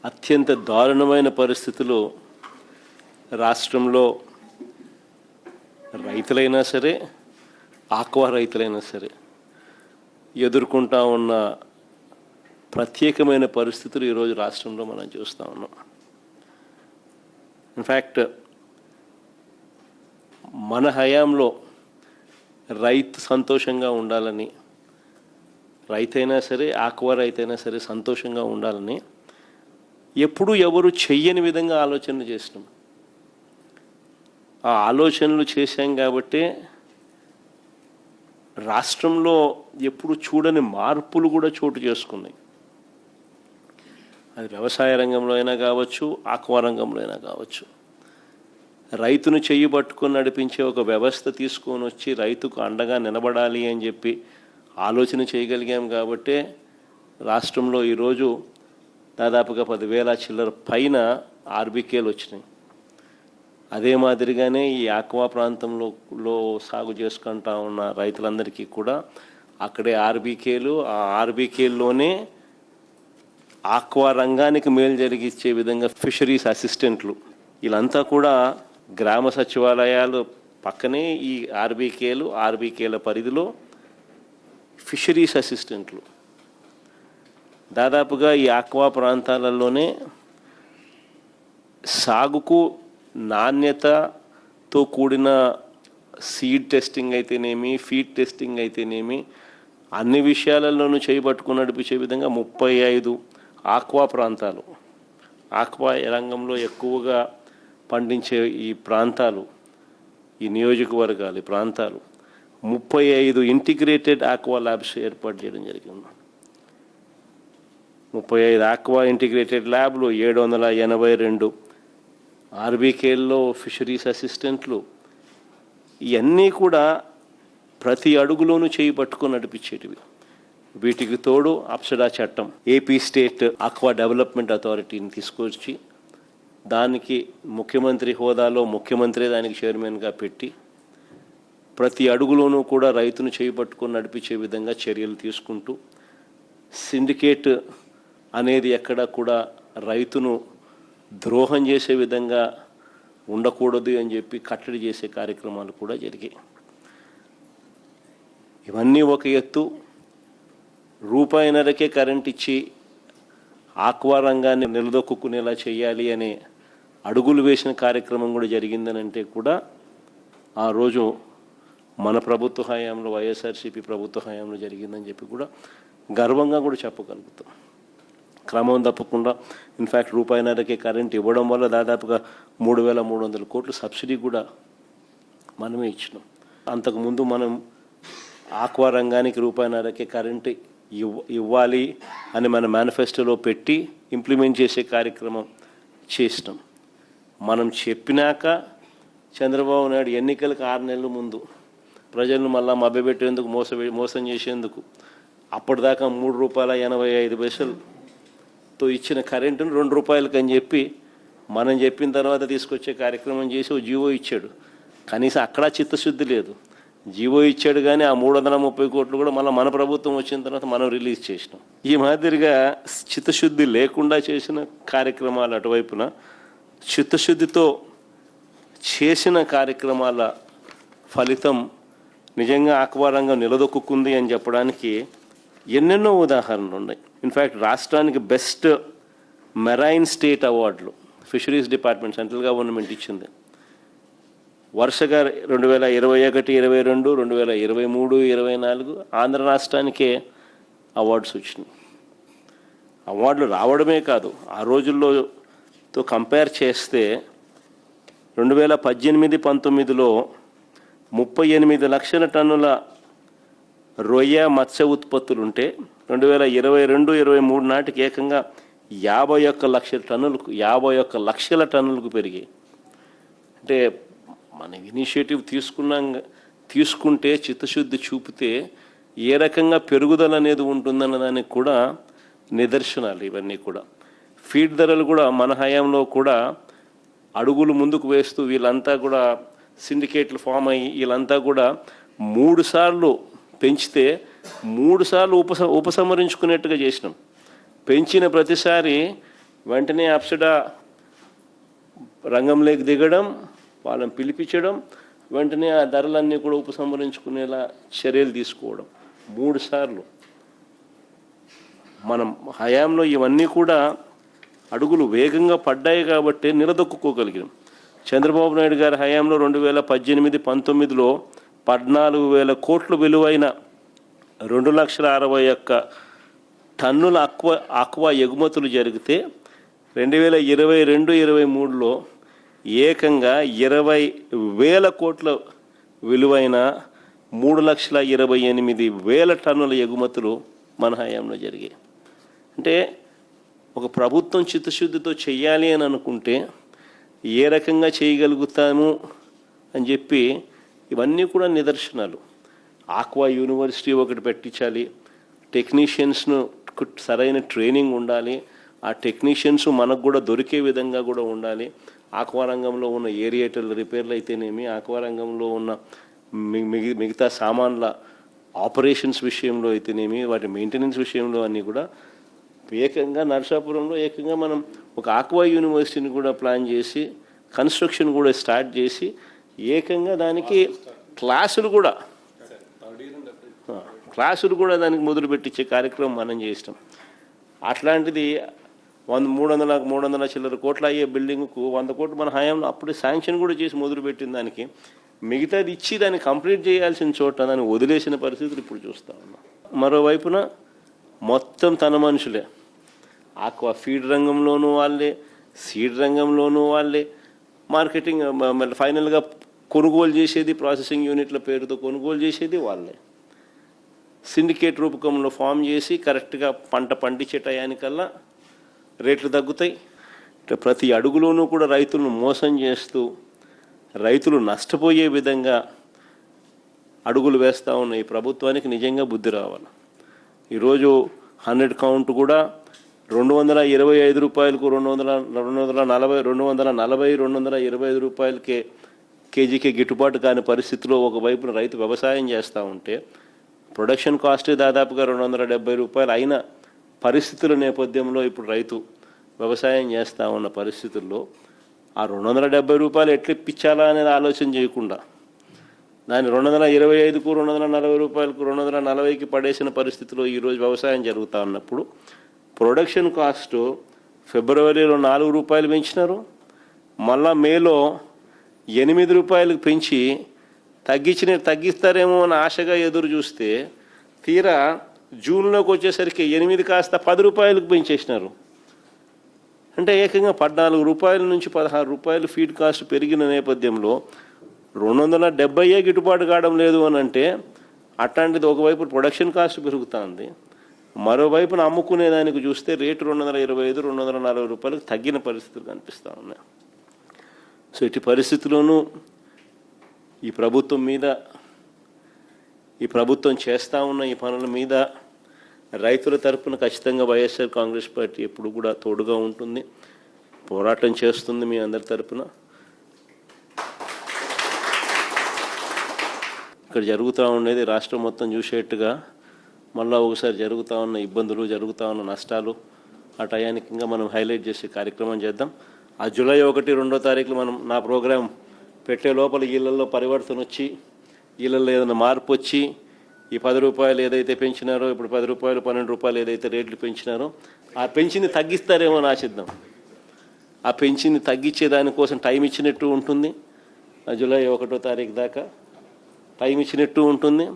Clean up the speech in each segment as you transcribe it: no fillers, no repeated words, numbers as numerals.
అత్యంత దారుణమైన పరిస్థితులు రాష్ట్రంలో రైతులైనా సరే, ఆక్వా రైతులైనా సరే ఎదుర్కొంటా ఉన్న ప్రత్యేకమైన పరిస్థితులు ఈరోజు రాష్ట్రంలో మనం చూస్తూ ఉన్నాం. ఇన్ఫ్యాక్ట్ మన హయాంలో రైతు సంతోషంగా ఉండాలని, రైతైనా సరే ఆక్వా రైతైనా సరే సంతోషంగా ఉండాలని ఎప్పుడూ ఎవరు చెయ్యని విధంగా ఆలోచనలు చేసినాం. ఆ ఆలోచనలు చేశాం కాబట్టే రాష్ట్రంలో ఎప్పుడు చూడని మార్పులు కూడా చోటు చేసుకున్నాయి. అది వ్యవసాయ రంగంలో అయినా కావచ్చు, ఆక్వా రంగంలో అయినా కావచ్చు. రైతును చెయ్యి పట్టుకొని నడిపించే ఒక వ్యవస్థ తీసుకొని వచ్చి రైతుకు అండగా నిలబడాలి అని చెప్పి ఆలోచన చేయగలిగాం కాబట్టే రాష్ట్రంలో ఈరోజు దాదాపుగా 10,000 చిల్లర పైన ఆర్బీకేలు వచ్చినాయి. అదే మాదిరిగానే ఈ ఆక్వా ప్రాంతంలో సాగు చేసుకుంటా ఉన్న రైతులందరికీ కూడా అక్కడే ఆర్బీకేలు, ఆ ఆర్బీకేల్లోనే ఆక్వా రంగానికి మేలు జరిగించే విధంగా ఫిషరీస్ అసిస్టెంట్లు, వీళ్ళంతా కూడా గ్రామ సచివాలయాలు పక్కనే ఈ ఆర్బీకేల పరిధిలో ఫిషరీస్ అసిస్టెంట్లు. దాదాపుగా ఈ ఆక్వా ప్రాంతాలలోనే సాగుకు నాణ్యతతో కూడిన సీడ్ టెస్టింగ్ అయితేనేమి, ఫీడ్ టెస్టింగ్ అయితేనేమి, అన్ని విషయాలలోనూ చేపట్టుకుని నడిపించే విధంగా 35 ఆక్వా ప్రాంతాలు, ఆక్వా రంగంలో ఎక్కువగా పండించే ఈ ప్రాంతాలు, ఈ నియోజకవర్గాలు, ఈ ప్రాంతాలు 35 ఇంటిగ్రేటెడ్ ఆక్వా ల్యాబ్స్ ఏర్పాటు చేయడం జరిగింది. 35 ఆక్వా ఇంటిగ్రేటెడ్ ల్యాబ్లు, 782 ఆర్బీకేల్లో ఫిషరీస్ అసిస్టెంట్లు, ఇవన్నీ కూడా ప్రతి అడుగులోనూ చేయి పట్టుకొని నడిపించేటివి. వీటికి తోడు అప్సడా చట్టం, ఏపీ స్టేట్ ఆక్వా డెవలప్మెంట్ అథారిటీని తీసుకొచ్చి దానికి ముఖ్యమంత్రి హోదాలో ముఖ్యమంత్రి దానికి చైర్మన్గా పెట్టి ప్రతి అడుగులోనూ కూడా రైతును చేయి పట్టుకొని నడిపించే విధంగా చర్యలు తీసుకుంటూ, సిండికేట్ అనేది ఎక్కడ కూడా రైతును ద్రోహం చేసే విధంగా ఉండకూడదు అని చెప్పి కట్టడి చేసే కార్యక్రమాలు కూడా జరిగాయి. ఇవన్నీ ఒక ఎత్తు. రూపాయిన్నరకే కరెంట్ ఇచ్చి ఆక్వా రంగాన్ని నిలదొక్కునేలా చేయాలి అనే అడుగులు వేసిన కార్యక్రమం కూడా జరిగిందని అంటే కూడా ఆ రోజు మన ప్రభుత్వ హయాంలో, వైఎస్ఆర్సీపీ ప్రభుత్వ హయాంలో జరిగిందని చెప్పి కూడా గర్వంగా కూడా చెప్పగలుగుతాం. క్రమం తప్పకుండా ఇన్ఫ్యాక్ట్ రూపాయిన్నరకే కరెంట్ ఇవ్వడం వల్ల దాదాపుగా 3,300 కోట్ల సబ్సిడీ కూడా మనమే ఇచ్చినాం. అంతకుముందు మనం ఆక్వా రంగానికి రూపాయిన్నరకే కరెంటు ఇవ్వాలి అని మన మేనిఫెస్టోలో పెట్టి ఇంప్లిమెంట్ చేసే కార్యక్రమం చేసినాం. మనం చెప్పినాక చంద్రబాబు నాయుడు ఎన్నికలకు 6 నెలల ముందు ప్రజలను మళ్ళా మభ్యపెట్టేందుకు, మోసం చేసేందుకు అప్పటిదాకా ₹3.85తో ఇచ్చిన కరెంటును ₹2 అని చెప్పి మనం చెప్పిన తర్వాత తీసుకొచ్చే కార్యక్రమం చేసి ఓ జీవో ఇచ్చాడు. కనీసం అక్కడ చిత్తశుద్ధి లేదు. జీవో ఇచ్చాడు కానీ ఆ 330 కోట్లు కూడా మళ్ళీ మన ప్రభుత్వం వచ్చిన తర్వాత మనం రిలీజ్ చేసినాం. ఈ మాదిరిగా చిత్తశుద్ధి లేకుండా చేసిన కార్యక్రమాలు అటువైపున, చిత్తశుద్ధితో చేసిన కార్యక్రమాల ఫలితం నిజంగా ఆక్వా రంగం నిలదొక్కుంది అని చెప్పడానికి ఎన్నెన్నో ఉదాహరణలు ఉన్నాయి. ఇన్ఫ్యాక్ట్ రాష్ట్రానికి బెస్ట్ మెరైన్ స్టేట్ అవార్డులు ఫిషరీస్ డిపార్ట్మెంట్, సెంట్రల్ గవర్నమెంట్ ఇచ్చింది. వరుసగా 2021, 22, 2023, 24 ఆంధ్ర రాష్ట్రానికే అవార్డ్స్ వచ్చినాయి. అవార్డులు రావడమే కాదు, ఆ రోజుల్లోతో కంపేర్ చేస్తే 2018-19లో 38 లక్షల టన్నుల రొయ్య మత్స్య ఉత్పత్తులుంటే 2022-23 నాటికి ఏకంగా 51 లక్షల టన్నులకు పెరిగాయి. అంటే మన ఇనిషియేటివ్ తీసుకుంటే చిత్తశుద్ధి చూపితే ఏ రకంగా పెరుగుదల అనేది ఉంటుందన్న దానికి కూడా నిదర్శనాలు ఇవన్నీ కూడా. ఫీడ్ ధరలు కూడా మన హయాంలో కూడా అడుగులు ముందుకు వేస్తూ వీళ్ళంతా కూడా సిండికేట్లు ఫామ్ అయ్యి వీళ్ళంతా కూడా 3 సార్లు పెంచితే 3 సార్లు ఉపసంహరించుకునేట్టుగా చేసినాం. పెంచిన ప్రతిసారి వెంటనే అప్సడా రంగంలోకి దిగడం, వాళ్ళని పిలిపించడం, వెంటనే ఆ ధరలన్నీ కూడా ఉపసంహరించుకునేలా చర్యలు తీసుకోవడం 3 సార్లు. మనం హయాంలో ఇవన్నీ కూడా అడుగులు వేగంగా పడ్డాయి కాబట్టి నిలదొక్కుకోగలిగినాం. చంద్రబాబు నాయుడు గారి హయాంలో 2018-19లో 14,000 కోట్ల విలువైన 2,61,000 టన్నుల ఆక్వా ఎగుమతులు జరిగితే 2022-23లో ఏకంగా 20,000 కోట్ల విలువైన 3,28,000 టన్నుల ఎగుమతులు మన హయాంలో జరిగాయి. అంటే ఒక ప్రభుత్వం చిత్తశుద్ధితో చేయాలి అని అనుకుంటే ఏ రకంగా చేయగలుగుతాము అని చెప్పి ఇవన్నీ కూడా నిదర్శనాలు. ఆక్వా యూనివర్సిటీ ఒకటి పెట్టించాలి, టెక్నీషియన్స్ను సరైన ట్రైనింగ్ ఉండాలి, ఆ టెక్నీషియన్స్ మనకు కూడా దొరికే విధంగా కూడా ఉండాలి. ఆక్వా రంగంలో ఉన్న ఏరియేటర్ రిపేర్లు అయితేనేమి, ఆక్వా రంగంలో ఉన్న మిగతా సామాన్ల ఆపరేషన్స్ విషయంలో అయితేనేమి, వాటి మెయింటెనెన్స్ విషయంలో అన్నీ కూడా ఏకంగా నరసాపురంలో ఏకంగా మనం ఒక ఆక్వా యూనివర్సిటీని కూడా ప్లాన్ చేసి కన్స్ట్రక్షన్ కూడా స్టార్ట్ చేసి ఏకంగా దానికి క్లాసులు కూడా దానికి మొదలుపెట్టించే కార్యక్రమం మనం చేస్తాం. అట్లాంటిది 300 చిల్లర కోట్ల అయ్యే బిల్డింగ్కు 100 కోట్లు మన హయాంలో అప్పుడే శాంక్షన్ కూడా చేసి మొదలుపెట్టిన దానికి మిగతాది ఇచ్చి దాన్ని కంప్లీట్ చేయాల్సిన చోట దాన్ని వదిలేసిన పరిస్థితులు ఇప్పుడు చూస్తూ ఉన్నాం. మరోవైపున మొత్తం తన మనుషులే, ఆక్వా ఫీడ్ రంగంలోనూ వాళ్ళే, సీడ్ రంగంలోనూ వాళ్ళే, మార్కెటింగ్ ఫైనల్గా కొనుగోలు చేసేది ప్రాసెసింగ్ యూనిట్ల పేరుతో కొనుగోలు చేసేది వాళ్ళే. సిండికేట్ రూపకంలో ఫామ్ చేసి కరెక్ట్గా పంట పండించే టయానికల్లా రేట్లు తగ్గుతాయి. ప్రతి అడుగులోనూ కూడా రైతులను మోసం చేస్తూ రైతులు నష్టపోయే విధంగా అడుగులు వేస్తూ ఉన్న ఈ ప్రభుత్వానికి నిజంగా బుద్ధి రావాలి. ఈరోజు 100 కౌంట్ కూడా 225 రూపాయలకు 225 రూపాయలకే కేజీకే గిట్టుబాటు కాని పరిస్థితిలో ఒకవైపున రైతు వ్యవసాయం చేస్తూ ఉంటే ప్రొడక్షన్ కాస్ట్ దాదాపుగా 270 రూపాయలు అయిన పరిస్థితుల నేపథ్యంలో ఇప్పుడు రైతు వ్యవసాయం చేస్తూ ఉన్న పరిస్థితుల్లో ఆ 270 రూపాయలు ఎట్లా ఇప్పించాలా అనేది ఆలోచన చేయకుండా దాన్ని 225కు 240 రూపాయలకు 240కి పడేసిన పరిస్థితిలో ఈరోజు వ్యవసాయం జరుగుతూ ఉన్నప్పుడు ప్రొడక్షన్ కాస్ట్ ఫిబ్రవరిలో 4 రూపాయలు పెంచినారు, మళ్ళా మేలో 8 రూపాయలకు పెంచి తగ్గిస్తారేమో అని ఆశగా ఎదురు చూస్తే తీరా జూన్లోకి వచ్చేసరికి 8 కాస్త 10 రూపాయలకు పెంచేసినారు. అంటే ఏకంగా 14 రూపాయల నుంచి 16 రూపాయలు ఫీడ్ కాస్ట్ పెరిగిన నేపథ్యంలో 270 గిట్టుబాటు కావడం లేదు అని అంటే అట్లాంటిది ఒకవైపు ప్రొడక్షన్ కాస్ట్ పెరుగుతుంది, మరోవైపున అమ్ముకునేదానికి చూస్తే రేటు 225-240 రూపాయలకు తగ్గిన పరిస్థితులు కనిపిస్తూ ఉన్నాయి. సో ఇటు పరిస్థితుల్లోనూ ఈ ప్రభుత్వం చేస్తూ ఉన్న ఈ పనుల మీద రైతుల తరపున ఖచ్చితంగా వైఎస్ఆర్ కాంగ్రెస్ పార్టీ ఎప్పుడు కూడా తోడుగా ఉంటుంది, పోరాటం చేస్తుంది మీ అందరి తరపున. ఇక్కడ జరుగుతూ ఉండేది రాష్ట్రం మొత్తం చూసేట్టుగా మళ్ళీ ఒకసారి జరుగుతూ ఉన్న ఇబ్బందులు, జరుగుతూ ఉన్న నష్టాలు ఆ టయానికి ఇంకా మనం హైలైట్ చేసే కార్యక్రమం చేద్దాం. ఆ జూలై 1-2 తారీఖులు మనం నా ప్రోగ్రాం పెట్టే లోపల ఇళ్లలో పరివర్తన వచ్చి ఇళ్లలో ఏదైనా మార్పు వచ్చి ఈ 10 రూపాయలు ఏదైతే పెంచినారో ఇప్పుడు 10 రూపాయలు 12 రూపాయలు ఏదైతే రేట్లు పెంచినారో ఆ పెంచింది తగ్గిస్తారేమో అని ఆశిద్దాం. ఆ పెంచింది తగ్గించే దానికోసం టైం ఇచ్చినట్టు ఉంటుంది, జూలై 1 తారీఖు దాకా టైం ఇచ్చినట్టు ఉంటుంది.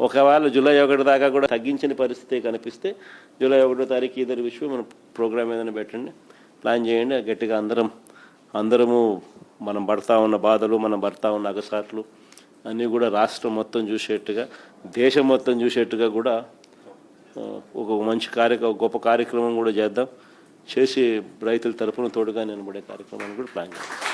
ఒకవేళ జూలై 1 దాకా కూడా తగ్గించని పరిస్థితి కనిపిస్తే జూలై 1 తారీఖు ఇద్దరు విషయం మన ప్రోగ్రాం ఏదైనా పెట్టండి, ప్లాన్ చేయండి. గట్టిగా అందరము మనం పడతా ఉన్న బాధలు, మనం పడతా ఉన్న అగసాట్లు అన్నీ కూడా రాష్ట్రం మొత్తం చూసేట్టుగా, దేశం మొత్తం చూసేట్టుగా కూడా ఒక మంచి గొప్ప కార్యక్రమం కూడా చేద్దాం. చేసి రైతుల తరపున తోడుగా నిలబడే కార్యక్రమాన్ని కూడా ప్లాన్ చేద్దాం.